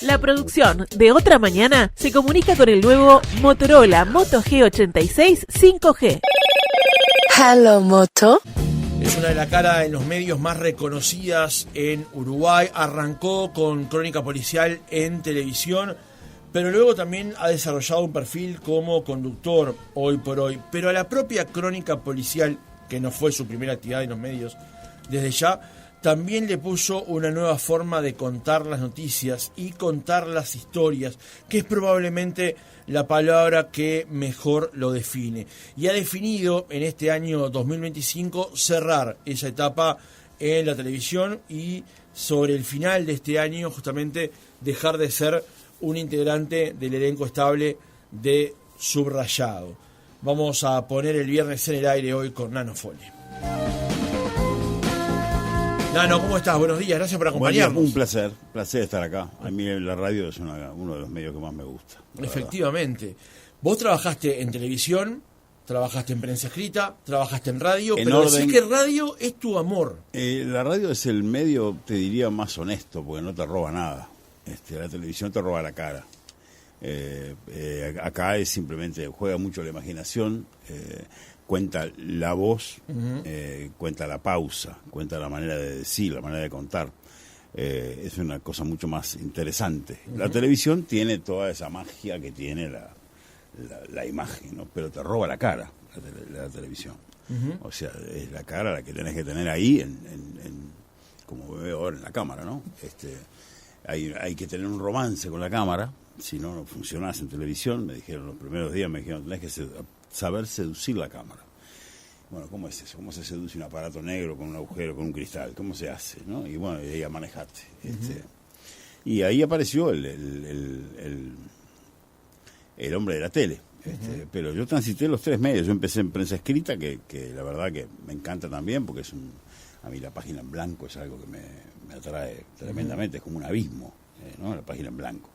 La producción de Otra Mañana se comunica con el nuevo Motorola Moto G86 5G. Hello, Moto. Es una de las caras en los medios más reconocidas en Uruguay. Arrancó con Crónica Policial en televisión, pero luego también ha desarrollado un perfil como conductor hoy por hoy. Pero a la propia Crónica Policial, que no fue su primera actividad en los medios desde ya, también le puso una nueva forma de contar las noticias y contar las historias, que es probablemente la palabra que mejor lo define. Y ha definido en este año 2025 cerrar esa etapa en la televisión y sobre el final de este año justamente dejar de ser un integrante del elenco estable de Subrayado. Vamos a poner el viernes en el aire hoy con Nano Fole. Nano, ¿cómo estás? Buenos días, gracias por acompañarnos. Un placer estar acá. A mí la radio es uno de los medios que más me gusta. Efectivamente. Verdad. Vos trabajaste en televisión, trabajaste en prensa escrita, trabajaste en radio, pero decís que radio es tu amor. La radio es el medio, te diría, más honesto, porque no te roba nada. La televisión te roba la cara. Acá es simplemente, juega mucho la imaginación, cuenta la voz, cuenta la pausa, cuenta la manera de decir, la manera de contar. Es una cosa mucho más interesante. La televisión tiene toda esa magia que tiene la imagen, ¿no? Pero te roba la cara la televisión. O sea, es la cara la que tenés que tener ahí, como veo ahora en la cámara, ¿no? Hay que tener un romance con la cámara, si no, no funcionás en televisión. Me dijeron los primeros días, tenés que saber seducir la cámara. Bueno, ¿cómo es eso? ¿Cómo se seduce un aparato negro con un agujero, con un cristal? ¿Cómo se hace? ¿No? Y bueno, ahí manejate. Y ahí apareció el hombre de la tele. Pero yo transité los tres medios. Yo empecé en prensa escrita, que la verdad que me encanta también, porque a mí la página en blanco es algo que me atrae tremendamente, es como un abismo, ¿no? La página en blanco.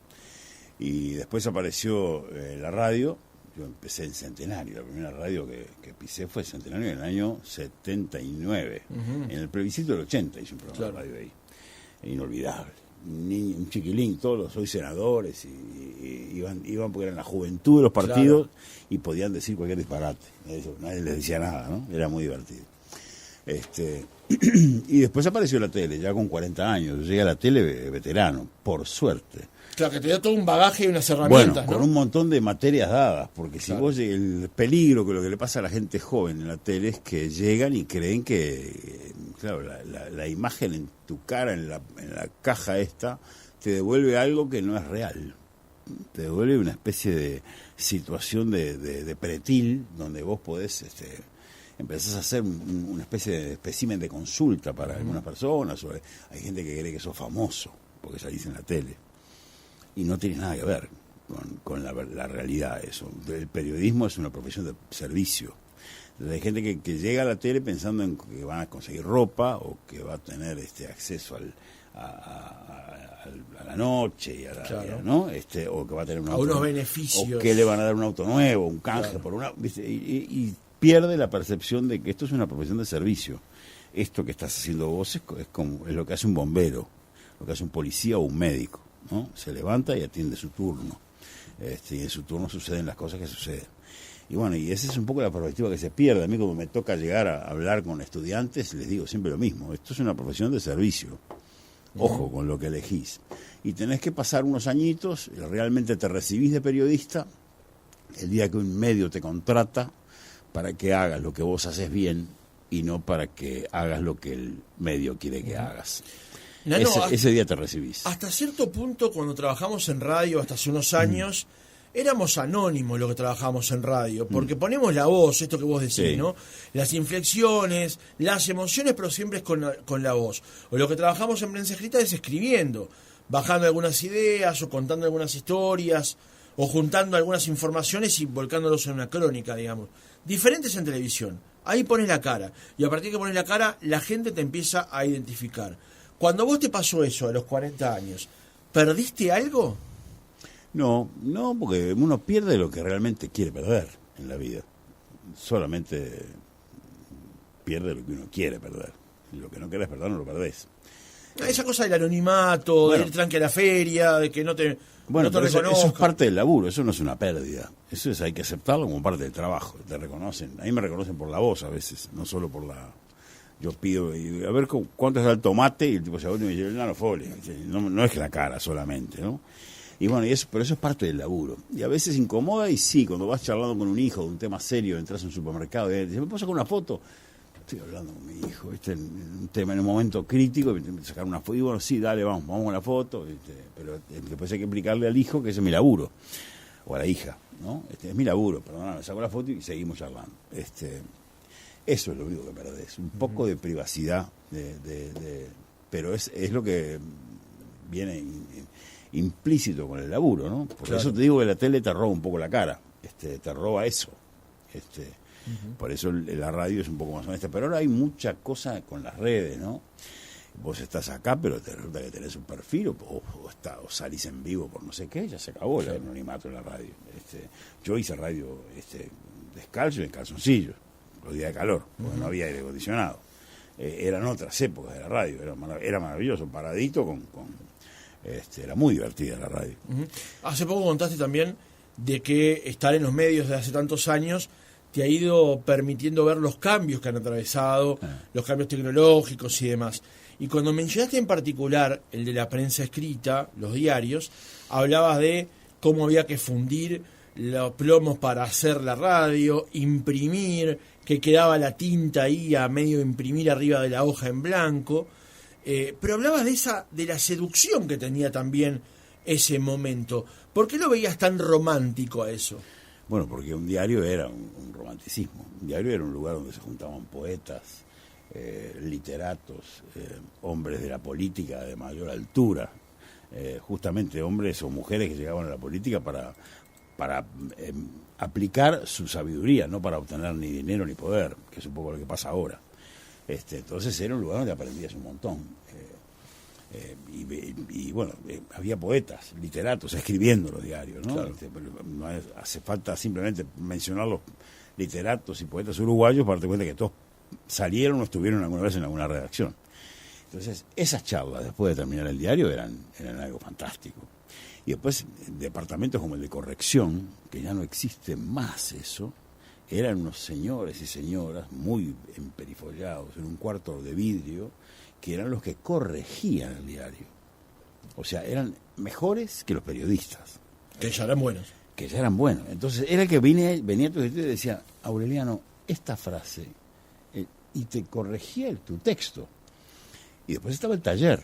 Y después apareció la radio. Yo empecé en Centenario, la primera radio que pisé fue Centenario en el año 79. En el plebiscito del 80 hice un programa de radio ahí. Inolvidable. Un chiquilín, todos hoy senadores, y iban porque eran la juventud de los partidos, y podían decir cualquier disparate. Eso, nadie les decía nada, ¿no? Era muy divertido. Y después apareció la tele, ya con 40 años. Yo llegué a la tele veterano, por suerte. Claro, que te dio todo un bagaje y unas herramientas, bueno, ¿no? Con un montón de materias dadas, porque si vos, el peligro, que lo que le pasa a la gente joven en la tele es que llegan y creen que, claro, la imagen en tu cara, en la caja esta, te devuelve algo que no es real. Te devuelve una especie de situación de pretil, donde vos podés, empezás a hacer una especie de espécimen de consulta para algunas personas. Hay gente que cree que sos famoso, porque salís en la tele. Y no tiene nada que ver con la realidad eso. El periodismo es una profesión de servicio. Entonces, hay gente que llega a la tele pensando en que van a conseguir ropa o que va a tener acceso a la noche, ¿no? O que va a tener unos beneficios. O que le van a dar un auto nuevo, un canje por una... ¿viste? Y pierde la percepción de que esto es una profesión de servicio. Esto que estás haciendo vos es lo que hace un bombero, lo que hace un policía o un médico, ¿no? Se levanta y atiende su turno. Y en su turno suceden las cosas que suceden. Y bueno, y esa es un poco la perspectiva que se pierde. A mí, como me toca llegar a hablar con estudiantes, les digo siempre lo mismo. Esto es una profesión de servicio. Ojo con lo que elegís. Y tenés que pasar unos añitos, realmente te recibís de periodista, el día que un medio te contrata para que hagas lo que vos haces bien y no para que hagas lo que el medio quiere que hagas. Ese día te recibís. Hasta cierto punto, cuando trabajamos en radio, hasta hace unos años, éramos anónimos lo que trabajamos en radio, porque ponemos la voz, esto que vos decís, ¿no? Las inflexiones, las emociones, pero siempre es con la voz. O lo que trabajamos en prensa escrita es escribiendo, bajando algunas ideas o contando algunas historias o juntando algunas informaciones y volcándolos en una crónica, digamos. Diferentes en televisión. Ahí pones la cara. Y a partir de que pones la cara, la gente te empieza a identificar. Cuando vos te pasó eso a los 40 años, ¿perdiste algo? No, porque uno pierde lo que realmente quiere perder en la vida. Solamente pierde lo que uno quiere perder. Lo que no querés perder no lo perdés. Esa cosa del anonimato, Bueno. de ir tranqui a la feria, de que no te Bueno, no te pero eso es reconozcan. parte del laburo, eso no es una pérdida. Eso hay que aceptarlo como parte del trabajo. Te reconocen. A mí me reconocen por la voz a veces, no solo por la... Yo pido, a ver cuánto está el tomate, y el tipo se va y me dice, no, folio. No es que la cara solamente, ¿no? Y bueno, pero eso es parte del laburo. Y a veces incomoda, y sí, cuando vas charlando con un hijo de un tema serio, entras a un supermercado y él dice, ¿me puedo sacar una foto? Estoy hablando con mi hijo, ¿viste? En un tema, en un momento crítico, sacar una foto, y bueno, sí, dale, vamos con la foto, ¿viste? Pero después hay que explicarle al hijo que ese es mi laburo, o a la hija, ¿no? Es mi laburo, perdóname, saco la foto y seguimos charlando. Eso es lo único que perdés, un poco de privacidad, pero es lo que viene implícito con el laburo, ¿no? Por Claro. eso te digo que la tele te roba un poco la cara, te roba eso. Por eso la radio es un poco más honesta. Pero ahora hay mucha cosa con las redes, ¿no? Vos estás acá, pero te resulta que tenés un perfil o salís en vivo por no sé qué, ya se acabó el anonimato en la radio. Yo hice radio descalzo y en calzoncillos, los días de calor, porque no había aire acondicionado. Eran otras épocas de la radio, era maravilloso, paradito era muy divertida la radio. Hace poco contaste también de que estar en los medios de hace tantos años te ha ido permitiendo ver los cambios que han atravesado, los cambios tecnológicos y demás. Y cuando mencionaste en particular el de la prensa escrita, los diarios, hablabas de cómo había que fundir los plomos para hacer la radio, imprimir, que quedaba la tinta ahí a medio imprimir arriba de la hoja en blanco. Pero hablabas de la seducción que tenía también ese momento. ¿Por qué lo veías tan romántico a eso? Bueno, porque un diario era un romanticismo. Un diario era un lugar donde se juntaban poetas, literatos, hombres de la política de mayor altura, justamente hombres o mujeres que llegaban a la política para aplicar su sabiduría, no para obtener ni dinero ni poder, que es un poco lo que pasa ahora. Entonces era un lugar donde aprendías un montón. Y bueno, había poetas, literatos escribiendo los diarios, ¿no? Claro. Pero no hace falta simplemente mencionar los literatos y poetas uruguayos para darte cuenta que todos salieron o estuvieron alguna vez en alguna redacción. Entonces, esas charlas después de terminar el diario eran algo fantástico. Y después, departamentos como el de corrección, que ya no existe más eso, eran unos señores y señoras muy emperifollados en un cuarto de vidrio, que eran los que corregían el diario. O sea, eran mejores que los periodistas. Que ya eran buenos. Que ya eran buenos. Entonces, era el que venía a tu escritorio y decía, Aureliano, esta frase, y te corregía tu texto. Y después estaba el taller,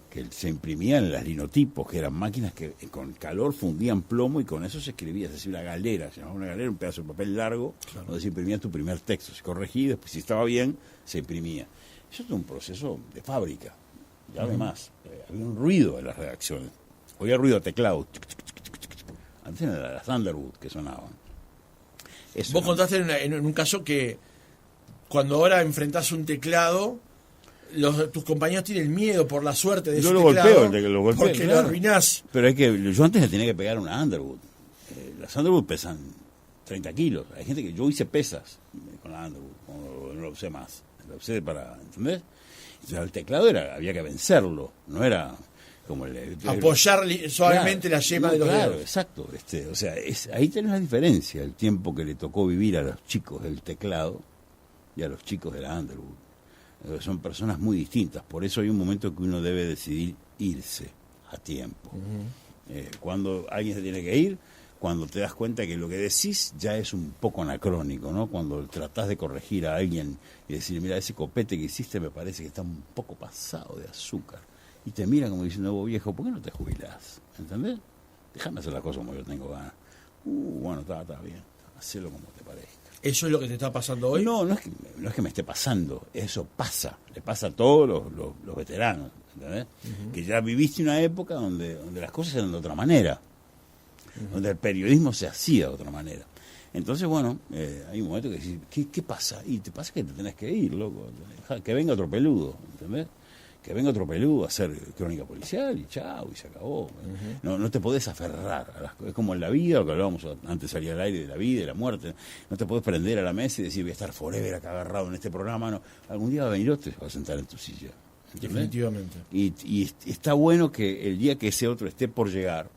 que se imprimían las linotipos, que eran máquinas que con calor fundían plomo y con eso se escribía, es decir, una galera, se llamaba una galera, un pedazo de papel largo, claro, donde se imprimía tu primer texto, se corregía y después, si estaba bien, se imprimía. Eso es un proceso de fábrica, ya además. Había un ruido en las redacciones, oía ruido de teclado. Antes eran las Thunderwood que sonaban. Eso. Vos contaste en un caso que cuando ahora enfrentás un teclado, tus compañeros tienen miedo por la suerte de ese teclado. Lo golpeo, porque claro. lo arruinás. Pero yo antes le tenía que pegar una Underwood. Las Underwood pesan 30 kilos. Hay gente que yo hice pesas con la Underwood, no lo usé más. Lo usé para, ¿entendés? Entonces, el teclado había que vencerlo, no era como apoyar suavemente, claro, la yema de los dedos. Claro, exacto. O sea, ahí tenés la diferencia, el tiempo que le tocó vivir a los chicos del teclado y a los chicos de la Underwood. Son personas muy distintas, por eso hay un momento que uno debe decidir irse a tiempo. Cuando alguien se tiene que ir, cuando te das cuenta que lo que decís ya es un poco anacrónico, ¿no? Cuando tratás de corregir a alguien y decir, mira, ese copete que hiciste me parece que está un poco pasado de azúcar. Y te miran como diciendo, vos viejo, ¿por qué no te jubilás? ¿Entendés? Déjame hacer las cosas como yo tengo ganas. Bueno, está bien, hacelo como te parezca. ¿Eso es lo que te está pasando hoy? No es que me esté pasando, eso pasa, le pasa a todos los veteranos, ¿entendés? Que ya viviste una época donde las cosas eran de otra manera, donde el periodismo se hacía de otra manera. Entonces, bueno, hay un momento que decís, ¿qué pasa? Y te pasa que te tenés que ir, loco, que venga otro peludo, ¿entendés? Que venga otro peludo a hacer crónica policial y chao, y se acabó. No te podés aferrar a las cosas. Es como en la vida, lo que hablábamos antes, salía al aire de la vida y la muerte. No te podés prender a la mesa y decir, voy a estar forever acá agarrado en este programa. No. Algún día va a venir otro y se va a sentar en tu silla. ¿entendés? Definitivamente. Y está bueno que el día que ese otro esté por llegar,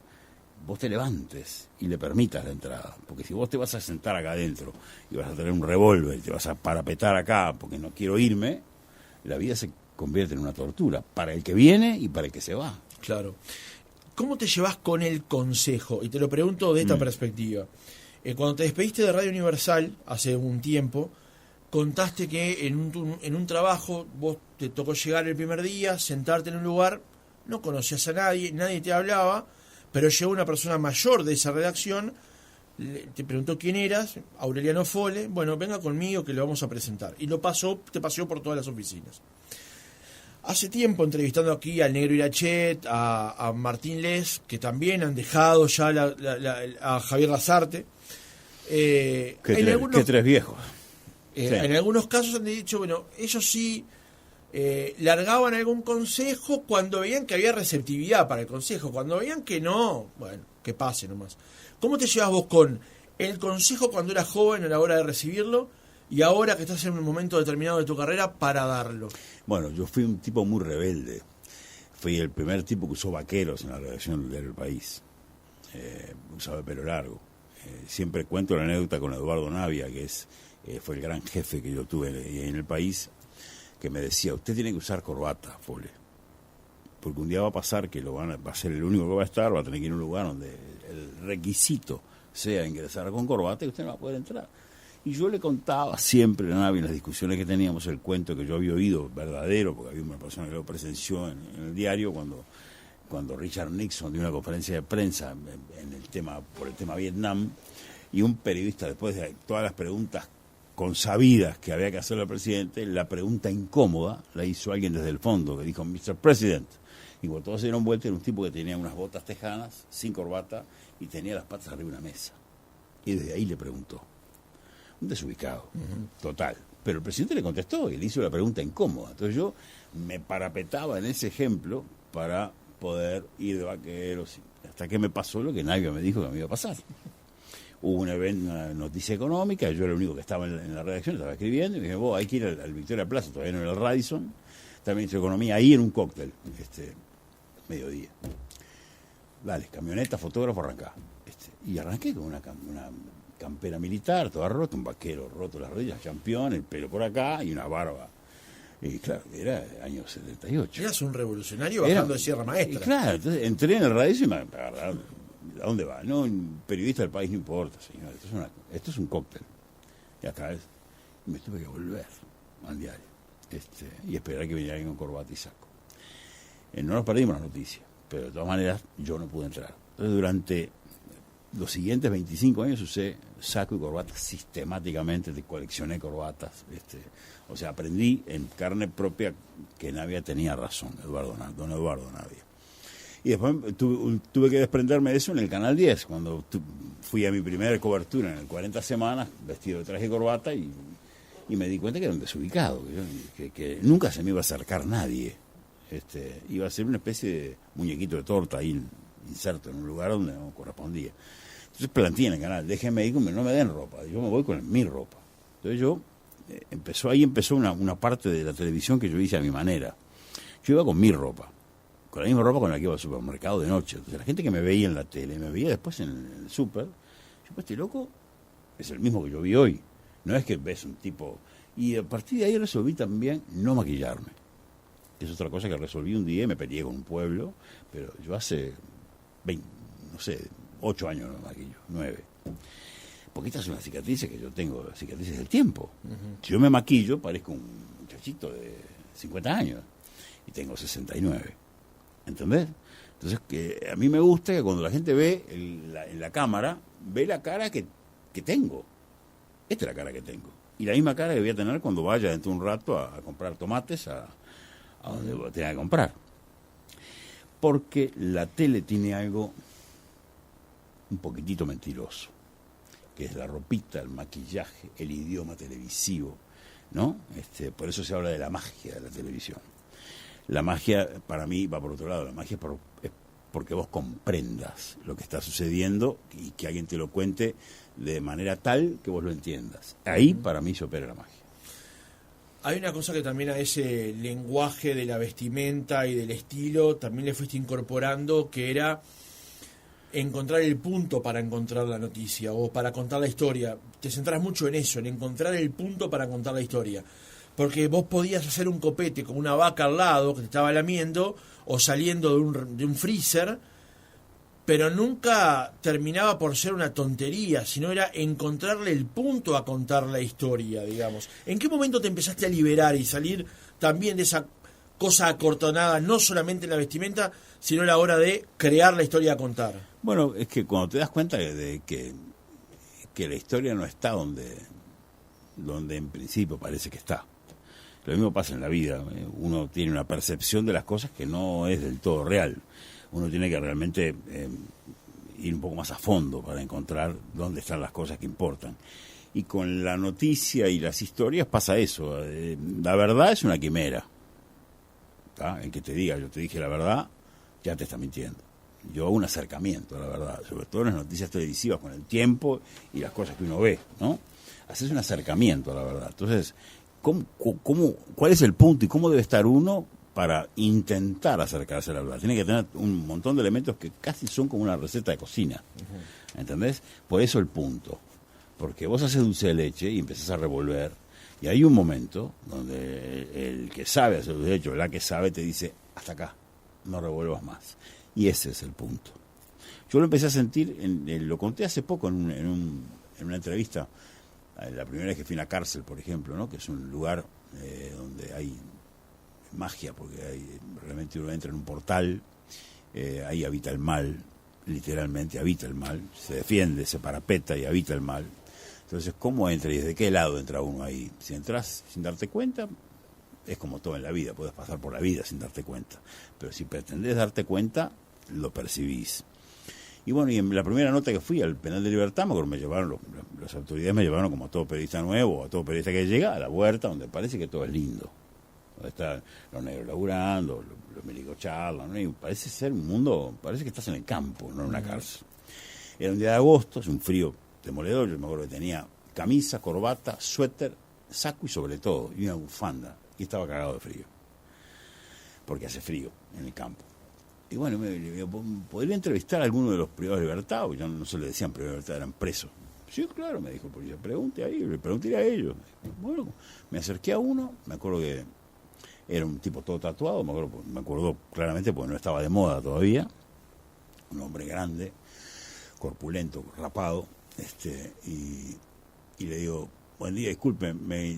vos te levantes y le permitas la entrada. Porque si vos te vas a sentar acá adentro y vas a tener un revólver y te vas a parapetar acá porque no quiero irme, la vida se convierte en una tortura para el que viene y para el que se va. Claro. ¿Cómo te llevas con el consejo? Y te lo pregunto de esta perspectiva. Cuando te despediste de Radio Universal hace un tiempo, contaste que en un trabajo vos te tocó llegar el primer día, sentarte en un lugar, no conocías a nadie, nadie te hablaba, pero llegó una persona mayor de esa redacción, te preguntó quién eras, Aureliano Fole, bueno, venga conmigo que lo vamos a presentar. Y te paseó por todas las oficinas. Hace tiempo, entrevistando aquí al Negro Irachet, a Martín Les, que también han dejado ya a Javier Lazarte. ¿Qué tres viejos? Sí. En algunos casos han dicho, bueno, ellos sí largaban algún consejo cuando veían que había receptividad para el consejo. Cuando veían que no, bueno, que pase nomás. ¿Cómo te llevas vos con el consejo cuando eras joven a la hora de recibirlo y ahora que estás en un momento determinado de tu carrera para darlo? Bueno, yo fui un tipo muy rebelde. Fui el primer tipo que usó vaqueros en la redacción del País. Usaba el pelo largo. Siempre cuento la anécdota con Eduardo Navia, que fue el gran jefe que yo tuve en el País, que me decía, usted tiene que usar corbata, Fole, porque un día va a pasar que va a ser el único que va a estar, va a tener que ir a un lugar donde el requisito sea ingresar con corbata y usted no va a poder entrar. Y yo le contaba siempre a Navia en las discusiones que teníamos el cuento que yo había oído verdadero, porque había una persona que lo presenció en el diario cuando Richard Nixon dio una conferencia de prensa por el tema Vietnam, y un periodista, después de todas las preguntas consabidas que había que hacerle al presidente, la pregunta incómoda la hizo alguien desde el fondo, que dijo, Mr. President. Y cuando todos se dieron vuelta, era un tipo que tenía unas botas tejanas, sin corbata, y tenía las patas arriba de una mesa. Y desde ahí le preguntó. Un desubicado, total. Pero el presidente le contestó y le hizo la pregunta incómoda. Entonces yo me parapetaba en ese ejemplo para poder ir de vaqueros, hasta que me pasó lo que nadie me dijo que me iba a pasar. Hubo un evento, una noticia económica, yo era el único que estaba en la redacción, estaba escribiendo, y me dije, vos hay que ir al Victoria Plaza, todavía no era el Radisson, también hizo economía, ahí en un cóctel, mediodía. Dale, camioneta, fotógrafo, arrancá. Y arranqué con una campera militar, toda rota, un vaquero roto las rodillas, campeón, el pelo por acá y una barba. Y claro, era año 78. Eras un revolucionario bajando de Sierra Maestra. Claro, entonces entré en el radio y me agarraron. ¿A dónde va? No, un periodista del País no importa, señor. Esto es un cóctel. Y acá me tuve que volver al diario. Y esperar que viniera alguien con corbata y saco. No nos perdimos la noticia, pero de todas maneras yo no pude entrar. Entonces durante los siguientes 25 años usé saco y corbata sistemáticamente, coleccioné corbatas. O sea, aprendí en carne propia que Navia tenía razón, don Eduardo Navia. Y después tuve que desprenderme de eso en el Canal 10, cuando fui a mi primera cobertura en el 40 Semanas, vestido de traje y corbata, y me di cuenta que era un desubicado, que nunca se me iba a acercar nadie. Iba a ser una especie de muñequito de torta ahí inserto en un lugar donde no correspondía. Entonces planteé en el canal, déjenme ir, no me den ropa, yo me voy con mi ropa. Entonces empezó una parte de la televisión que yo hice a mi manera. Yo iba con mi ropa, con la misma ropa con la que iba al supermercado de noche. Entonces la gente que me veía en la tele, me veía después en el súper, yo, pues este loco es el mismo que yo vi hoy. No es que ves un tipo... Y a partir de ahí resolví también no maquillarme. Es otra cosa que resolví un día y me peleé con un pueblo, pero yo hace 8 años no me maquillo, 9. Porque estas son las cicatrices que yo tengo, las cicatrices del tiempo. Si yo me maquillo, parezco un muchachito de 50 años y tengo 69. ¿Entendés? Entonces, que a mí me gusta que cuando la gente ve en la cámara, ve la cara que tengo. Esta es la cara que tengo. Y la misma cara que voy a tener cuando vaya dentro de un rato a comprar tomates a donde tenga que comprar. Porque la tele tiene algo un poquitito mentiroso, que es la ropita, el maquillaje, el idioma televisivo, ¿no? Por eso se habla de la magia de la televisión. La magia, para mí, va por otro lado. La magia es porque vos comprendas lo que está sucediendo y que alguien te lo cuente de manera tal que vos lo entiendas. Ahí, para mí, se opera la magia. Hay una cosa que también a ese lenguaje de la vestimenta y del estilo también le fuiste incorporando, que era encontrar el punto para encontrar la noticia o para contar la historia. Te centras mucho en eso, en encontrar el punto para contar la historia. Porque vos podías hacer un copete con una vaca al lado que te estaba lamiendo o saliendo de un freezer, pero nunca terminaba por ser una tontería, sino era encontrarle el punto a contar la historia, digamos. ¿En qué momento te empezaste a liberar y salir también de esa cosa acortonada, no solamente en la vestimenta, sino a la hora de crear la historia a contar? Bueno, es que cuando te das cuenta de que la historia no está donde en principio parece que está. Lo mismo pasa en la vida. Uno tiene una percepción de las cosas que no es del todo real. Uno tiene que realmente ir un poco más a fondo para encontrar dónde están las cosas que importan. Y con la noticia y las historias pasa eso. La verdad es una quimera. ¿Tá? El que te diga, yo te dije la verdad, ya te está mintiendo. Yo hago un acercamiento a la verdad, sobre todo en las noticias televisivas, con el tiempo y las cosas que uno ve, ¿no? Haces un acercamiento a la verdad. Entonces, ¿cuál es el punto y cómo debe estar uno para intentar acercarse a la verdad? Tiene que tener un montón de elementos que casi son como una receta de cocina. ¿Entendés? Por eso el punto. Porque vos haces dulce de leche y empezás a revolver, y hay un momento donde el que sabe hacer dulce de leche, o la que sabe, te dice, hasta acá, no revuelvas más. Y ese es el punto. Yo lo empecé a sentir, lo conté hace poco en una entrevista, la primera vez que fui a la cárcel, por ejemplo, ¿no? Que es un lugar donde hay magia, porque realmente uno entra en un portal, ahí habita el mal, literalmente habita el mal, se defiende, se parapeta y habita el mal. Entonces, ¿cómo entra y desde qué lado entra uno ahí? Si entras sin darte cuenta, es como todo en la vida, puedes pasar por la vida sin darte cuenta, pero si pretendés darte cuenta, lo percibís. Y bueno, y en la primera nota que fui al penal de Libertad, me acuerdo, me llevaron, las autoridades me llevaron como a todo periodista nuevo, a todo periodista que llega, a la huerta, donde parece que todo es lindo, donde están los negros laburando, los milicos charlan, ¿no? Y parece ser un mundo, parece que estás en el campo, no en una cárcel. Era un día de agosto, es un frío demoledor, yo me acuerdo que tenía camisa, corbata, suéter, saco y sobre todo, y una bufanda, y estaba cagado de frío, porque hace frío en el campo. Y bueno, me digo, ¿podría entrevistar a alguno de los privados de libertad? O ya no se le decían privados de libertad, eran presos. Sí, claro, me dijo el policía, pregunte ahí, le pregunté a ellos. Bueno, me acerqué a uno, me acuerdo que era un tipo todo tatuado, me acuerdo claramente porque no estaba de moda todavía, un hombre grande, corpulento, rapado, y le digo, buen día, disculpe,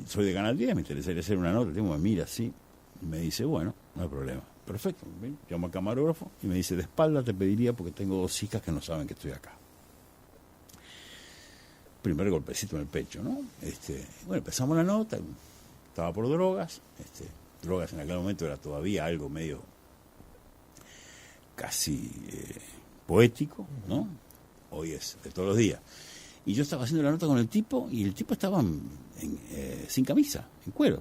soy de Canal 10, me interesaría hacer una nota. El tipo me mira así y me dice, bueno, no hay problema. Perfecto, ¿bien? Llamo al camarógrafo y me dice, de espalda te pediría porque tengo 2 hijas que no saben que estoy acá. Primer golpecito en el pecho, ¿no? Bueno, empezamos la nota, estaba por drogas, drogas en aquel momento era todavía algo medio casi poético, ¿no? Hoy es de todos los días. Y yo estaba haciendo la nota con el tipo y el tipo estaba sin camisa, en cuero.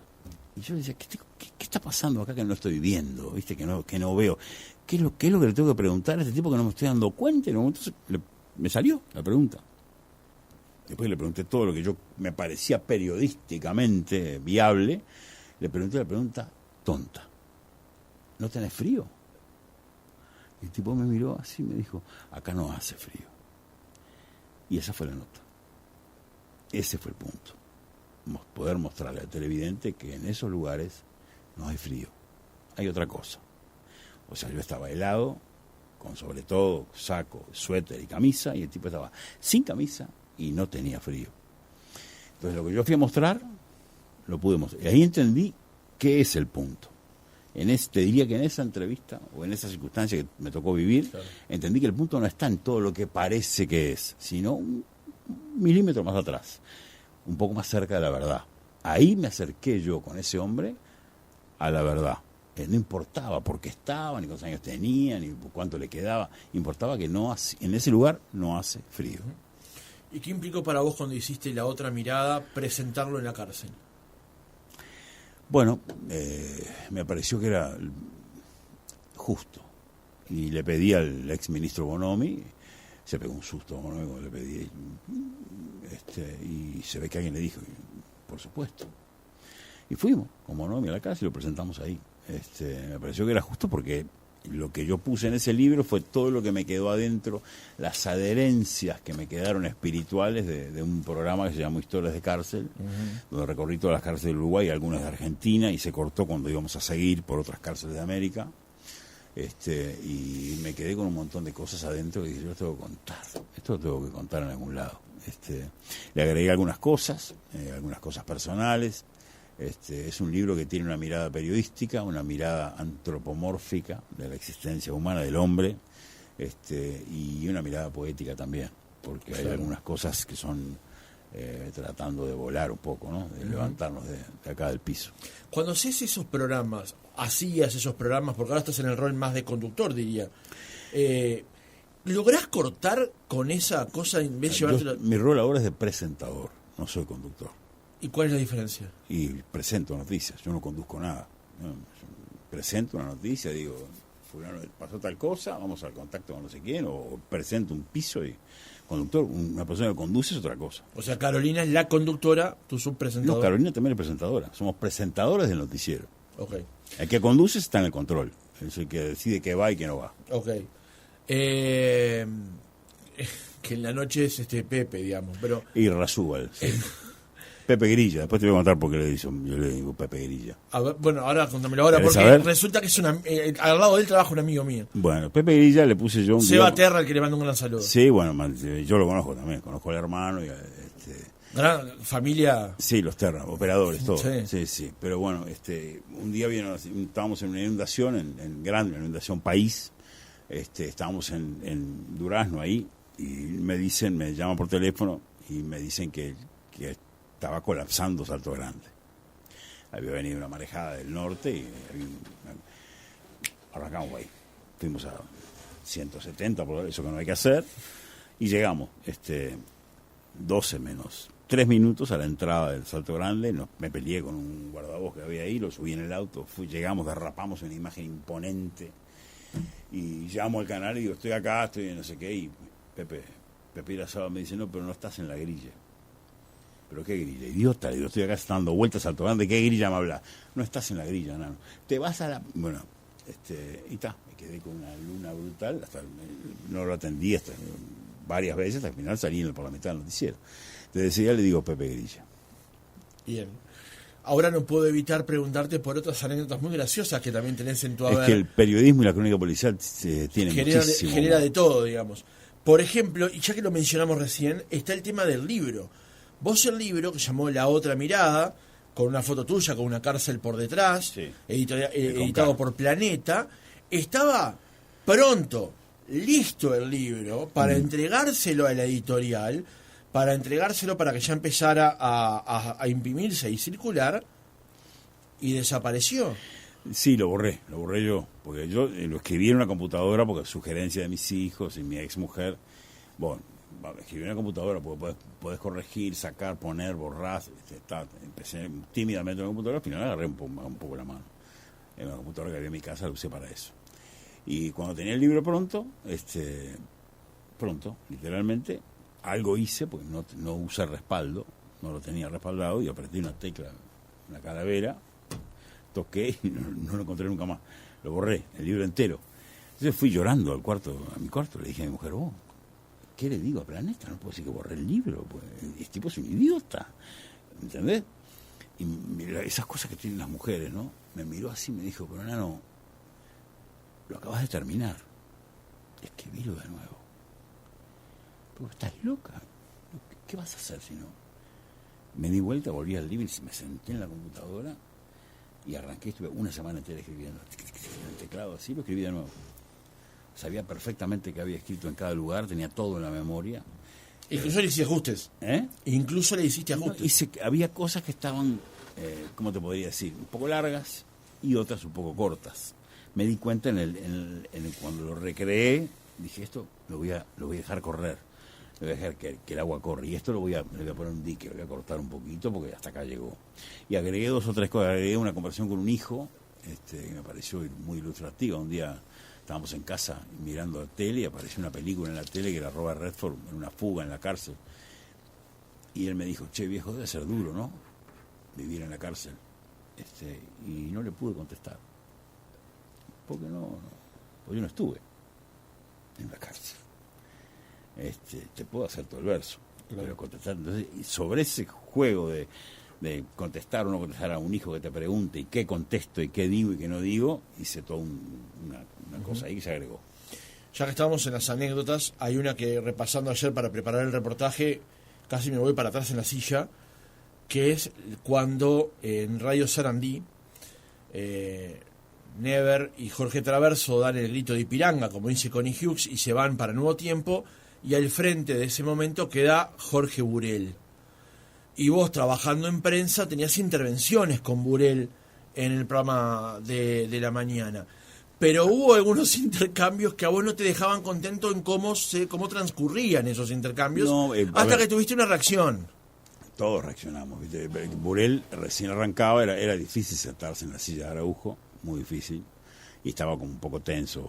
Y yo decía, ¿qué está pasando acá que no estoy viendo? ¿Viste? Que no veo. ¿Qué es lo que le tengo que preguntar a este tipo que no me estoy dando cuenta? Y en un momento me salió la pregunta. Después le pregunté todo lo que yo me parecía periodísticamente viable. Le pregunté la pregunta tonta. ¿No tenés frío? Y el tipo me miró así y me dijo, acá no hace frío. Y esa fue la nota. Ese fue el punto. Poder mostrarle al televidente que en esos lugares no hay frío, hay otra cosa. O sea, yo estaba helado, con sobre todo saco, suéter y camisa, y el tipo estaba sin camisa y no tenía frío. Entonces lo que yo fui a mostrar, lo pude mostrar. Y ahí entendí qué es el punto. Te diría que en esa entrevista, o en esa circunstancia que me tocó vivir, claro, entendí que el punto no está en todo lo que parece que es, sino un milímetro más atrás, un poco más cerca de la verdad. Ahí me acerqué yo con ese hombre a la verdad. No importaba por qué estaba, ni cuántos años tenía, ni cuánto le quedaba. Importaba que en ese lugar no hace frío. ¿Y qué implicó para vos cuando hiciste La Otra Mirada presentarlo en la cárcel? Bueno, me pareció que era justo. Y le pedí al ex ministro Bonomi, se pegó un susto Bonomi cuando le pedí, y se ve que alguien le dijo, por supuesto. Y fuimos, como novia a la casa y lo presentamos ahí. Me pareció que era justo porque lo que yo puse en ese libro fue todo lo que me quedó adentro, las adherencias que me quedaron espirituales de un programa que se llamó Historias de Cárcel, donde recorrí todas las cárceles de Uruguay, algunas de Argentina, y se cortó cuando íbamos a seguir por otras cárceles de América. Y me quedé con un montón de cosas adentro que dije, yo esto lo tengo que contar en algún lado. Le agregué algunas cosas personales. Es un libro que tiene una mirada periodística, una mirada antropomórfica de la existencia humana del hombre, y una mirada poética también, porque hay algunas cosas que son tratando de volar un poco, ¿no? De levantarnos de acá del piso. Cuando hacías esos programas, porque ahora estás en el rol más de conductor, diría, ¿lográs cortar con esa cosa en vez de llevártela? Mi rol ahora es de presentador, no soy conductor. ¿Y cuál es la diferencia? Y presento noticias, yo no conduzco nada. Yo presento una noticia, digo, fulano pasó tal cosa, vamos al contacto con no sé quién, o presento un piso y conductor, una persona que conduce es otra cosa. O sea, Carolina es la conductora, tú sos presentador. No, Carolina también es presentadora, somos presentadores del noticiero. Okay. El que conduce está en el control, es el que decide qué va y qué no va. Ok. Que en la noche es Pepe, digamos, pero... Y Razúbal, sí. Pepe Grilla, después te voy a contar por qué yo le digo Pepe Grilla. A ver, bueno, ahora contámelo ahora, porque saber? Resulta que es al lado de él trabaja un amigo mío. Bueno, Pepe Grilla le puse yo un Seba Terra, al que le mando un gran saludo. Sí, bueno, yo lo conozco también, conozco al hermano y gran familia. Sí, los Terra, operadores, todos. Sí. Sí. Pero bueno, un día estábamos en una inundación, en grande, una inundación país. Estábamos en Durazno ahí y me llaman por teléfono y me dicen que estaba colapsando Salto Grande. Había venido una marejada del norte y arrancamos ahí. Fuimos a 170 por eso que no hay que hacer y llegamos 12 menos 3 minutos a la entrada del Salto Grande. Me peleé con un guardabosques que había ahí, lo subí en el auto, llegamos, derrapamos una imagen imponente y llamo al canal y digo, estoy acá, estoy en no sé qué, y Pepe Irazábal me dice, no, pero no estás en la grilla. ¿Pero qué grilla? Idiota, digo, estoy acá dando vueltas al Salto Grande, ¿qué grilla me habla? No estás en la grilla, no. Te vas a la... Bueno, y está, me quedé con una luna brutal, no lo atendí varias veces, hasta el final salí por la mitad del noticiero. Desde ya le digo Pepe Grilla. Bien. Ahora no puedo evitar preguntarte por otras anécdotas muy graciosas que también tenés en tu haber. Es que el periodismo y la crónica policial tienen muchísimo. Genera de todo, digamos. Por ejemplo, y ya que lo mencionamos recién, está el tema del libro. Vos el libro, que llamó La Otra Mirada, con una foto tuya, con una cárcel por detrás, sí, editado por Planeta, estaba pronto, listo el libro, para entregárselo a la editorial, para que ya empezara a imprimirse y circular, y desapareció. Sí, lo borré yo, porque yo lo escribí en una computadora, porque sugerencia de mis hijos y mi ex mujer, bueno, escribí en una computadora porque podés corregir, sacar, poner, borrar. Empecé tímidamente en la computadora, al final agarré un poco la mano. En la computadora que había en mi casa la usé para eso. Y cuando tenía el libro pronto, literalmente, algo hice, porque no usé respaldo, no lo tenía respaldado, y apreté una tecla, una calavera, toqué y no lo encontré nunca más. Lo borré, el libro entero. Entonces fui llorando a mi cuarto, le dije a mi mujer, ¿qué le digo a Planeta? No puedo decir que borré el libro, pues el tipo es un idiota, ¿entendés? Y mira, esas cosas que tienen las mujeres, ¿no? Me miró así y me dijo, pero Nano, lo acabas de terminar, escribilo de nuevo. Pero estás loca, ¿qué vas a hacer si no? Me di vuelta, volví al living, me senté en la computadora y arranqué, estuve una semana entera escribiendo, el teclado así, lo escribí de nuevo. Sabía perfectamente que había escrito en cada lugar, tenía todo en la memoria. Incluso le hiciste ajustes. Incluso le hiciste ajustes. Había cosas que estaban, ¿cómo te podría decir? Un poco largas y otras un poco cortas. Me di cuenta cuando lo recreé, dije, esto lo voy a dejar correr. Le voy a dejar que el agua corra. Y esto le voy a poner un dique, lo voy a cortar un poquito porque hasta acá llegó. Y agregué 2 o 3 cosas. Agregué una conversación con un hijo, que me pareció muy ilustrativa. Un día estábamos en casa mirando la tele y apareció una película en la tele que era Robert Redford en una fuga en la cárcel. Y él me dijo, che viejo, debe ser duro, ¿no? Vivir en la cárcel. y no le pude contestar. Porque porque yo no estuve en la cárcel. Te puedo hacer todo el verso, claro, pero contestar. Entonces, sobre ese juego de contestar o no contestar a un hijo que te pregunte y qué contesto y qué digo y qué no digo, hice toda una cosa ahí que se agregó. Ya que estamos en las anécdotas, hay una que, repasando ayer para preparar el reportaje, casi me voy para atrás en la silla, que es cuando en Radio Sarandí Never y Jorge Traverso dan el grito de Ipiranga, como dice Connie Hughes, y se van para Nuevo Tiempo, y al frente de ese momento queda Jorge Burel. Y vos, trabajando en prensa, tenías intervenciones con Burel en el programa de la mañana. Pero hubo algunos intercambios que a vos no te dejaban contento en cómo transcurrían esos intercambios, hasta que tuviste una reacción. Todos reaccionamos, ¿viste? Burel recién arrancaba, era difícil sentarse en la silla de Araujo, muy difícil, y estaba como un poco tenso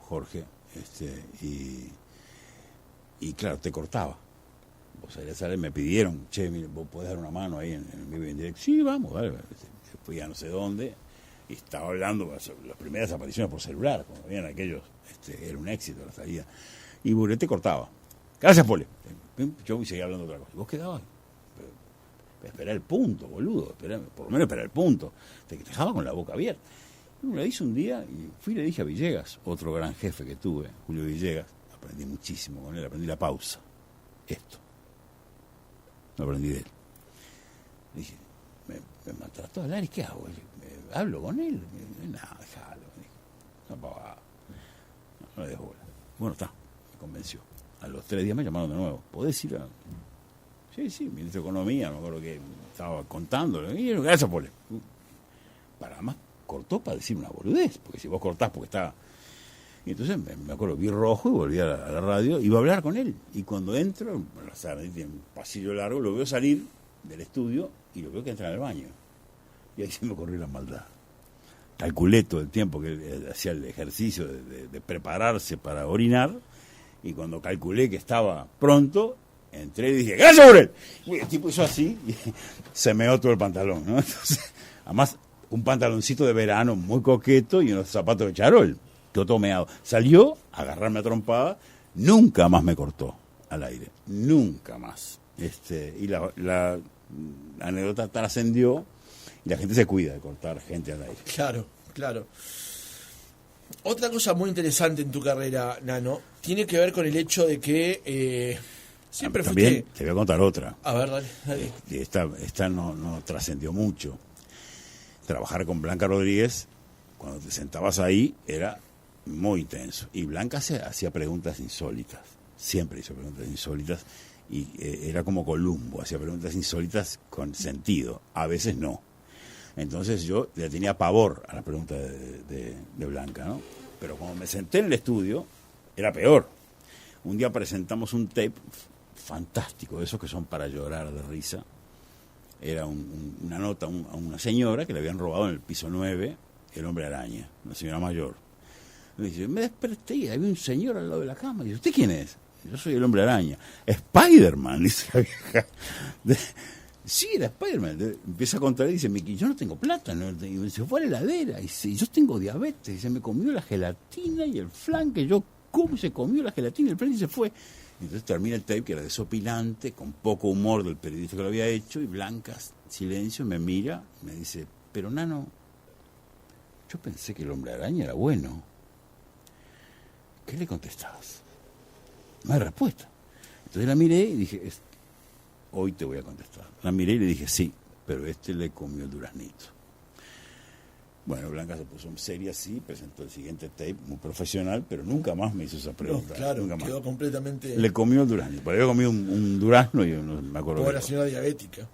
Jorge, y claro, te cortaba. Vos salías a ver, me pidieron, che, mire, vos podés dar una mano ahí en vivo y en directo. Sí, vamos, dale. Fui a no sé dónde, y estaba hablando, las primeras apariciones por celular, cuando veían aquellos, era un éxito la salida. Y Burel te cortaba. Gracias, Pole. Yo seguía hablando de otra cosa. Y vos quedabas. Esperar el punto, boludo. Por lo menos esperar el punto. Te dejaba con la boca abierta. Yo lo hice un día y fui y le dije a Villegas, otro gran jefe que tuve, Julio Villegas. Aprendí muchísimo con él, aprendí la pausa. Esto. No aprendí de él. Le dije, me maltrató a hablar, ¿y qué hago? ¿Hablo con él? No, déjalo. No, papá. No le dejo bola. Bueno, está, me convenció. A los 3 días me llamaron de nuevo. ¿Podés ir a...? Sí, ministro de Economía, me acuerdo que estaba contándolo. Y gracias, Pole. Para más, cortó para decir una boludez, porque si vos cortás porque está... Y entonces me acuerdo, vi rojo y volví a la radio, iba a hablar con él. Y cuando entro, tiene un pasillo largo, lo veo salir del estudio y lo veo que entra en el baño. Y ahí se me ocurrió la maldad. Calculé todo el tiempo que él hacía el ejercicio de prepararse para orinar, y cuando calculé que estaba pronto, entré y dije, ¡gracias, Burel! Y el tipo hizo así y se meó todo el pantalón, ¿no? Entonces, además, un pantaloncito de verano muy coqueto y unos zapatos de charol, todo meado. Salió a agarrarme a trompada, nunca más me cortó al aire, nunca más. Y la anécdota trascendió y la gente se cuida de cortar gente al aire. Claro. Otra cosa muy interesante en tu carrera, Nano, tiene que ver con el hecho de que siempre también fuiste... te voy a contar otra. A ver, dale. Esta no trascendió mucho. Trabajar con Blanca Rodríguez, cuando te sentabas ahí, era muy tenso. Y Blanca hacía preguntas insólitas. Siempre hizo preguntas insólitas. Y era como Columbo, hacía preguntas insólitas con sentido. A veces no. Entonces yo le tenía pavor a la pregunta de Blanca, ¿no? Pero cuando me senté en el estudio, era peor. Un día presentamos un tape fantástico, de esos que son para llorar de risa. Era una nota a una señora que le habían robado en el piso 9 el hombre araña, una señora mayor. Me dice, me desperté y había un señor al lado de la cama. Y dice, ¿usted quién es? Yo soy el hombre araña. Spider-Man, dice la vieja. Sí, era Spider-Man. Empieza a contar y dice, Miki, yo no tengo plata. ¿No? Y me dice, fue a la heladera. Y dice, yo tengo diabetes. Y se me comió la gelatina y el flan que yo como, se comió la gelatina y el flan y se fue. Y entonces termina el tape, que era desopilante, con poco humor del periodista que lo había hecho, y Blanca, silencio, me mira, me dice, pero Nano, yo pensé que el hombre araña era bueno. ¿Qué le contestabas? No hay respuesta. Entonces la miré y dije, hoy te voy a contestar. La miré y le dije, sí, pero le comió el duraznito. Bueno, Blanca se puso seria así, presentó el siguiente tape, muy profesional, pero nunca más me hizo esa pregunta. No, claro, nunca quedó más. Completamente... Le comió el durazno, pero había comido un durazno y no me acuerdo. Como la señora diabética.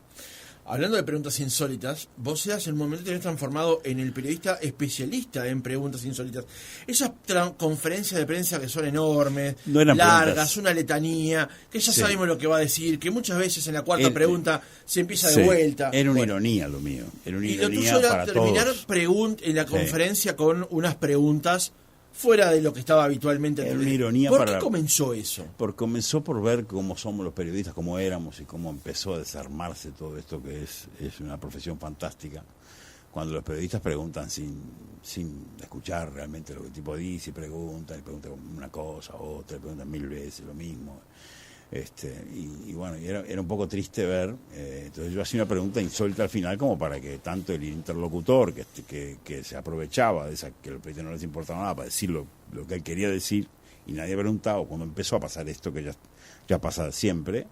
Hablando de preguntas insólitas, vos eras en un momento te habías transformado en el periodista especialista en preguntas insólitas. Esas conferencias de prensa que son enormes, no eran largas, preguntas. Una letanía, que ya sabemos lo que va a decir, que muchas veces en la cuarta pregunta se empieza sí, de vuelta. Era una ironía lo mío. Era una ironía lo tuyo era para terminar todos. En la conferencia con unas preguntas fuera de lo que estaba habitualmente. Era una ironía. ¿Por qué comenzó eso? Porque comenzó por ver cómo somos los periodistas, cómo éramos y cómo empezó a desarmarse todo esto que es una profesión fantástica, cuando los periodistas preguntan sin escuchar realmente lo que el tipo dice, y preguntan una cosa, otra, y preguntan 1000 veces lo mismo. Y bueno, era un poco triste ver, entonces yo hacía una pregunta insólita al final, como para que tanto el interlocutor que se aprovechaba de esa, que a los periodistas no les importaba nada, para decir lo que él quería decir, y nadie preguntaba, cuando empezó a pasar esto que ya pasa siempre,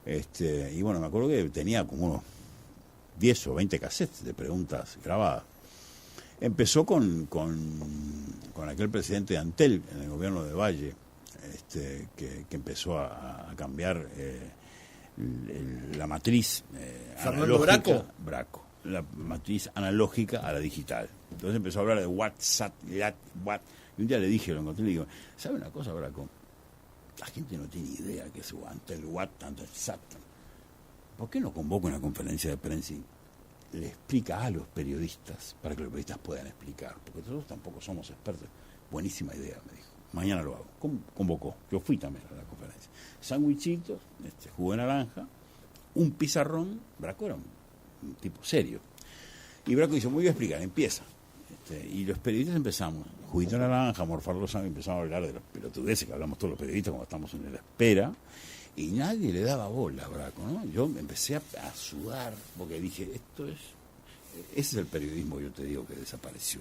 y bueno, me acuerdo que tenía como unos 10 o 20 cassettes de preguntas grabadas. Empezó con aquel presidente de Antel en el gobierno de Valle, que empezó a cambiar la matriz analógica, Braco, la matriz analógica a la digital. Entonces empezó a hablar de WhatsApp, y un día le dije, lo encontré y le digo, ¿sabe una cosa, Braco? La gente no tiene idea que es Antel, WhatsApp. ¿Por qué no convoca una conferencia de prensa y le explica a los periodistas, para que los periodistas puedan explicar? Porque nosotros tampoco somos expertos. Buenísima idea, me dijo. Mañana lo hago. Convocó. Yo fui también a la conferencia. Sándwichitos, jugo de naranja, un pizarrón. Braco era un tipo serio. Y Braco dice, muy bien, explicar, empieza. Y los periodistas empezamos, juguito de naranja, morfar los años, empezamos a hablar de los pelotudeces que hablamos todos los periodistas cuando estamos en la espera. Y nadie le daba bola a Braco, ¿no? Yo empecé a sudar, porque dije, ese es el periodismo, yo te digo, que desapareció.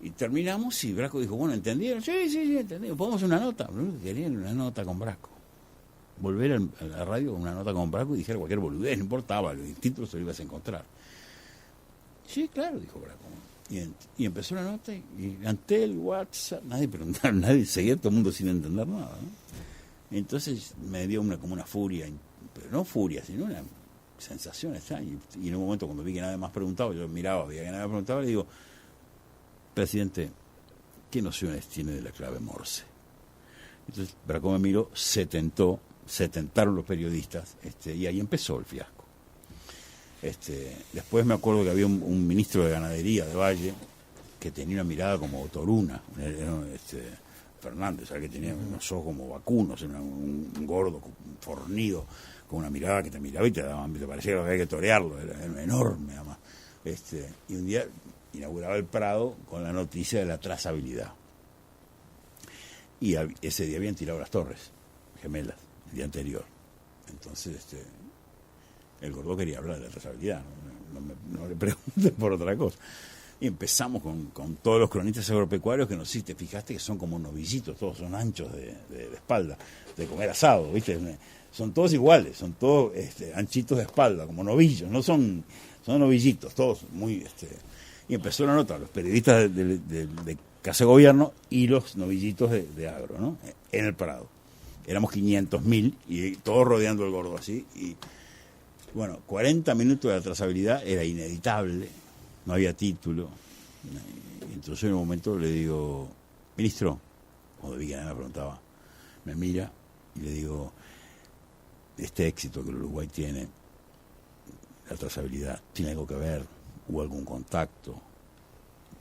Y terminamos y Braco dijo, bueno, ¿entendieron? Sí, entendieron. ¿Podemos hacer una nota? Querían una nota con Braco. Volver a la radio con una nota con Braco y dijera cualquier boludez, no importaba, los títulos se lo ibas a encontrar. Sí, claro, dijo Braco. Y empezó la nota y Antel, WhatsApp, nadie preguntaba, nadie seguía, todo el mundo sin entender nada, ¿no? Entonces me dio como una furia, pero no furia, sino una sensación extraña. Y en un momento cuando vi que nadie más preguntaba, yo miraba, veía que nadie más preguntaba, le digo, presidente, ¿qué nociones tiene de la clave Morse? Entonces Braco me miró, se tentaron los periodistas, y ahí empezó el fiasco. Después me acuerdo que había un ministro de Ganadería de Valle que tenía una mirada como Toruna, Fernández, ¿sabes? Que tenía unos ojos como vacunos, un gordo, fornido, con una mirada que te miraba y te parecía que había que torearlo, era enorme además. Y un día inauguraba el Prado con la noticia de la trazabilidad. Y ese día habían tirado las torres gemelas, el día anterior. Entonces, el gordo quería hablar de la trazabilidad, no le preguntes por otra cosa. Y empezamos con todos los cronistas agropecuarios que no sé si te fijaste que son como novillitos, todos son anchos de espalda, de comer asado, ¿viste? Son todos iguales, son todos anchitos de espalda, como novillos, no son novillitos, todos muy... Y empezó la nota, los periodistas de Casa de Gobierno y los novillitos de agro, ¿no? En el Prado. Éramos 500.000 y todos rodeando el gordo así. Y bueno, 40 minutos de la trazabilidad era ineditable, no había título. Y entonces en un momento le digo, ministro, cuando vi que nadie me preguntaba, me mira y le digo, este éxito que el Uruguay tiene, la trazabilidad, ¿tiene algo que ver? ¿Hubo algún contacto?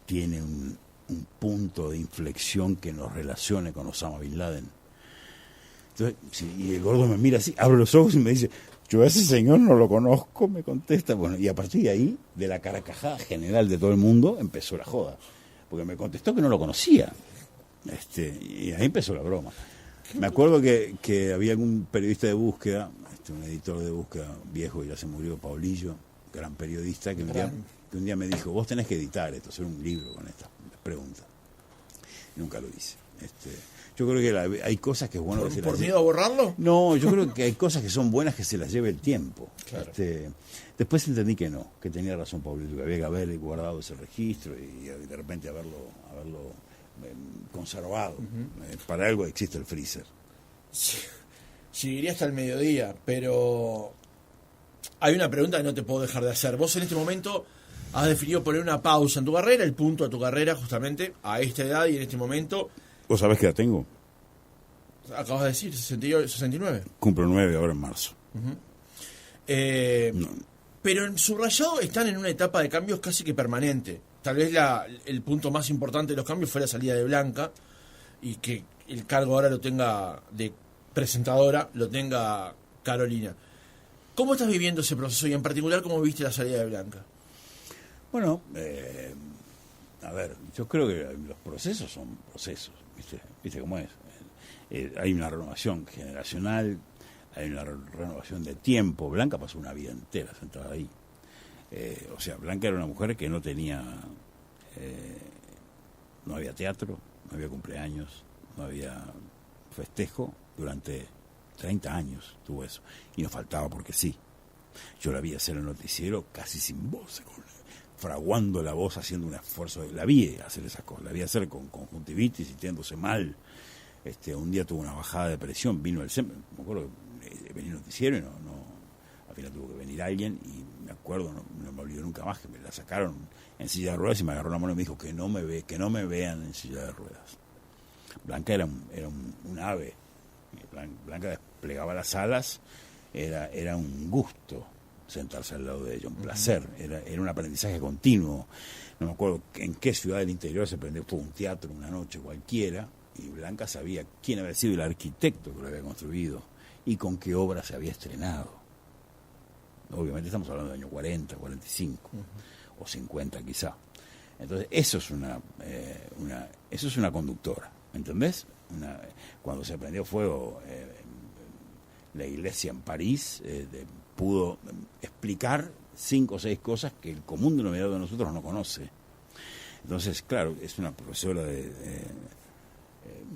¿Tiene un punto de inflexión que nos relacione con Osama Bin Laden? Entonces, y el gordo me mira así, abre los ojos y me dice, yo a ese señor no lo conozco, me contesta. Bueno, y a partir de ahí, de la carcajada general de todo el mundo, empezó la joda. Porque me contestó que no lo conocía. Y ahí empezó la broma. Me acuerdo que había algún periodista de búsqueda, un editor de búsqueda viejo, ya se murió, Paulillo, gran periodista, que un día me dijo, vos tenés que editar esto, hacer un libro con estas preguntas. Y nunca lo hice. Yo creo que hay cosas que es bueno que se las... ¿Por miedo a borrarlo? No, yo creo que hay cosas que son buenas que se las lleve el tiempo. Claro. Después entendí que no, que tenía razón Paulillo, que había que haber guardado ese registro y de repente haberlo conservado. Para algo existe el freezer. Seguiría hasta el mediodía, pero hay una pregunta que no te puedo dejar de hacer. Vos en este momento has definido poner una pausa en tu carrera, el punto de tu carrera justamente a esta edad y en este momento. ¿Vos sabés qué edad tengo? Acabas de decir, 69. Cumplo 9 ahora en marzo. No. Pero en Subrayado están en una etapa de cambios casi que permanente. Tal vez el punto más importante de los cambios fue la salida de Blanca y que el cargo ahora lo tenga de presentadora, lo tenga Carolina. ¿Cómo estás viviendo ese proceso y en particular cómo viste la salida de Blanca? Bueno, a ver, yo creo que los procesos son procesos, ¿viste cómo es? Hay una renovación generacional, hay una renovación de tiempo. Blanca pasó una vida entera sentada ahí. O sea, Blanca era una mujer que no tenía, no había teatro, no había cumpleaños, no había festejo, durante 30 años tuvo eso, y nos faltaba porque sí. Yo la vi hacer el noticiero casi sin voz, fraguando la voz, haciendo un esfuerzo, la vi hacer esas cosas, la vi hacer con conjuntivitis, sintiéndose mal. Un día tuvo una bajada de presión, vino el SEM, me acuerdo que venía el noticiero y al final tuvo que venir alguien, y me acuerdo, no me olvido nunca más, que me la sacaron en silla de ruedas y me agarró la mano y me dijo que no me vean en silla de ruedas. Blanca era un ave. Blanca desplegaba las alas, era un gusto sentarse al lado de ella, un placer, era un aprendizaje continuo. No me acuerdo en qué ciudad del interior se prendió, fue un teatro, una noche cualquiera, y Blanca sabía quién había sido el arquitecto que lo había construido y con qué obra se había estrenado. Obviamente estamos hablando del año 40, 45 o 50 quizá. Entonces eso es una conductora, ¿entendés? Cuando se prendió fuego la iglesia en París, pudo explicar 5 o 6 cosas que el común denominador de nosotros no conoce. Entonces, claro, es una profesora de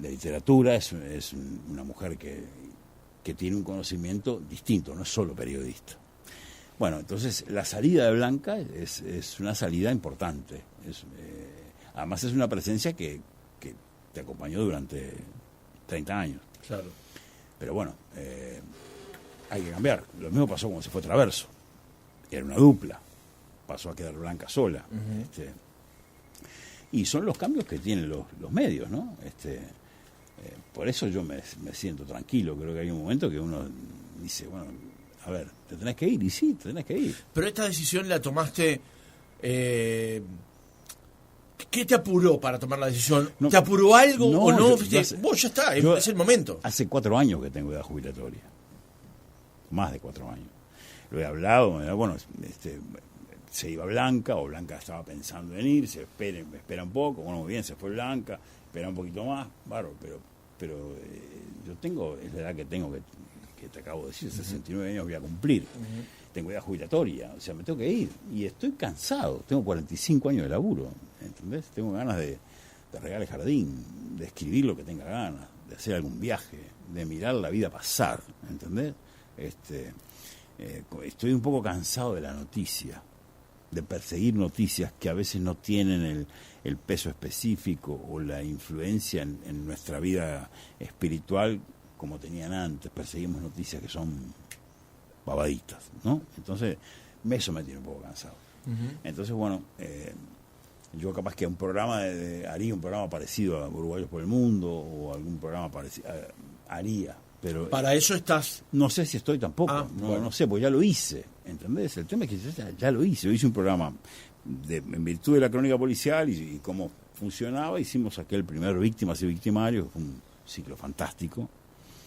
literatura, es una mujer que tiene un conocimiento distinto, no es solo periodista. Bueno, entonces la salida de Blanca es una salida importante. Además es una presencia que te acompañó durante 30 años. Claro. Pero bueno, hay que cambiar. Lo mismo pasó cuando se fue Traverso. Era una dupla. Pasó a quedar Blanca sola. Y son los cambios que tienen los medios, ¿no? Por eso yo me siento tranquilo. Creo que hay un momento que uno dice, bueno, a ver, ¿te tenés que ir? Y sí, te tenés que ir. Pero esta decisión la tomaste... ¿Qué te apuró para tomar la decisión? No, ¿te apuró algo o no? Vos ya está, es el momento. Hace 4 años que tengo edad jubilatoria. Más de 4 años. Lo he hablado, bueno, se iba Blanca, o Blanca estaba pensando en irse, espera un poco, bueno, muy bien, se fue Blanca, espera un poquito más, bárbaro, pero yo tengo, es la edad que tengo, que te acabo de decir, 69 años voy a cumplir. Tengo edad jubilatoria, o sea, me tengo que ir, y estoy cansado, tengo 45 años de laburo, ¿entendés? Tengo ganas de regar el jardín, de escribir lo que tenga ganas, de hacer algún viaje, de mirar la vida pasar, ¿entendés? Estoy un poco cansado de la noticia, de perseguir noticias que a veces no tienen el peso específico o la influencia en nuestra vida espiritual como tenían antes. Perseguimos noticias que son babaditas, ¿no? Entonces, eso me tiene un poco cansado. Entonces, bueno, yo capaz que haría un programa parecido a Uruguayos por el Mundo o algún programa parecido, haría. Pero para eso estás... No sé si estoy tampoco, no sé, pues ya lo hice, ¿entendés? El tema es que ya lo hice. Yo hice un programa en virtud de la crónica policial y cómo funcionaba. Hicimos aquel primer Víctimas y Victimarios, fue un ciclo fantástico.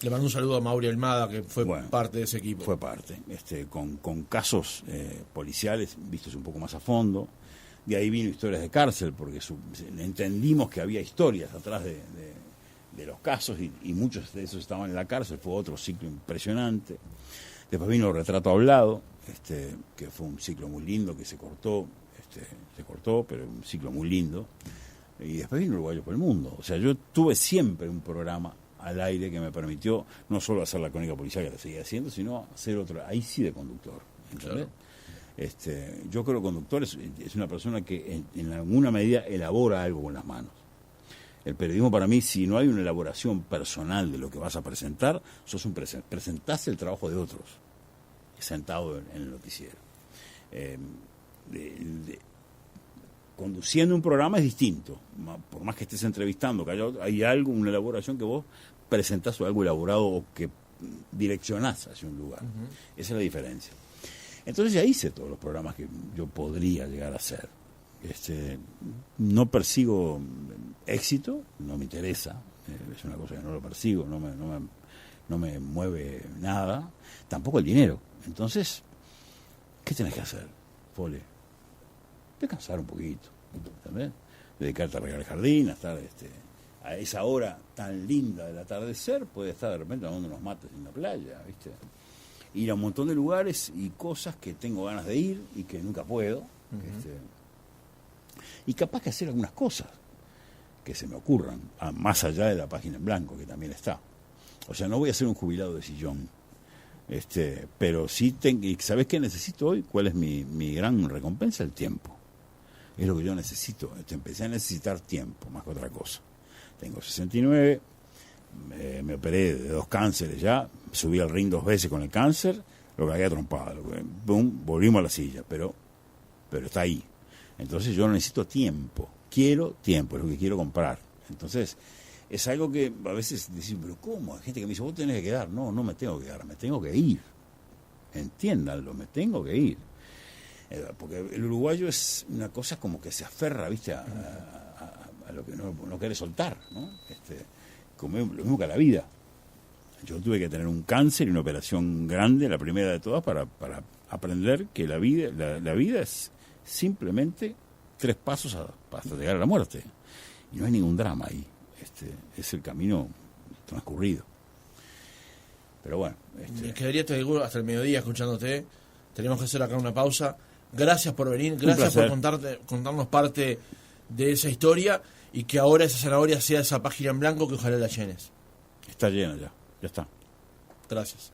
Le mando un saludo a Mauri Almada, que fue parte de ese equipo. Fue parte, con casos policiales vistos un poco más a fondo. De ahí vino Historias de Cárcel, porque entendimos que había historias atrás de los casos y muchos de esos estaban en la cárcel. Fue otro ciclo impresionante. Después vino Retrato Hablado, que fue un ciclo muy lindo que se cortó, pero un ciclo muy lindo. Y después vino Uruguayos por el Mundo. O sea, yo tuve siempre un programa al aire que me permitió no solo hacer la crónica policial, que la seguía haciendo, sino hacer otro, ahí sí de conductor, ¿entendés? Claro. Yo creo que conductor es una persona que en alguna medida elabora algo con las manos. El periodismo para mí, si no hay una elaboración personal de lo que vas a presentar, presentás el trabajo de otros, sentado en el noticiero. Conduciendo un programa es distinto, por más que estés entrevistando, que hay algo, una elaboración que vos presentás o algo elaborado o que direccionás hacia un lugar. Esa es la diferencia. Entonces ya hice todos los programas que yo podría llegar a hacer. No persigo éxito, no me interesa, es una cosa que no lo persigo, no me mueve nada, tampoco el dinero. Entonces, ¿qué tenés que hacer, Pole? descansar un poquito, ¿también? Dedicarte a regar el jardín, a estar a esa hora tan linda del atardecer, puede estar de repente tomando unos mates en la playa, ¿viste? Ir a un montón de lugares y cosas que tengo ganas de ir y que nunca puedo. Y capaz que hacer algunas cosas que se me ocurran, más allá de la página en blanco, que también está. O sea, no voy a ser un jubilado de sillón. Pero sí, ¿sabés qué necesito hoy? ¿Cuál es mi gran recompensa? El tiempo. Es lo que yo necesito. Empecé a necesitar tiempo, más que otra cosa. Tengo 69, me operé de 2 cánceres ya, subí al ring 2 veces con el cáncer, lo cagué a trompada, boom, volvimos a la silla, pero está ahí. Entonces yo necesito tiempo, quiero tiempo, es lo que quiero comprar. Entonces es algo que a veces decimos, pero ¿cómo? Hay gente que me dice, vos tenés que quedar. No, no me tengo que quedar, me tengo que ir. Entiéndanlo, me tengo que ir. Porque el uruguayo es una cosa como que se aferra, ¿viste? A lo que no quiere soltar, ¿no? Como lo mismo que a la vida. Yo tuve que tener un cáncer y una operación grande, la primera de todas, para aprender que la vida es simplemente 3 pasos hasta llegar a la muerte. Y no hay ningún drama ahí. Es el camino transcurrido. Pero bueno. Me quedaría hasta el mediodía escuchándote. Tenemos que hacer acá una pausa. Gracias por venir, gracias por contarnos parte de esa historia y que ahora esa zanahoria sea esa página en blanco que ojalá la llenes. Está llena ya está. Gracias.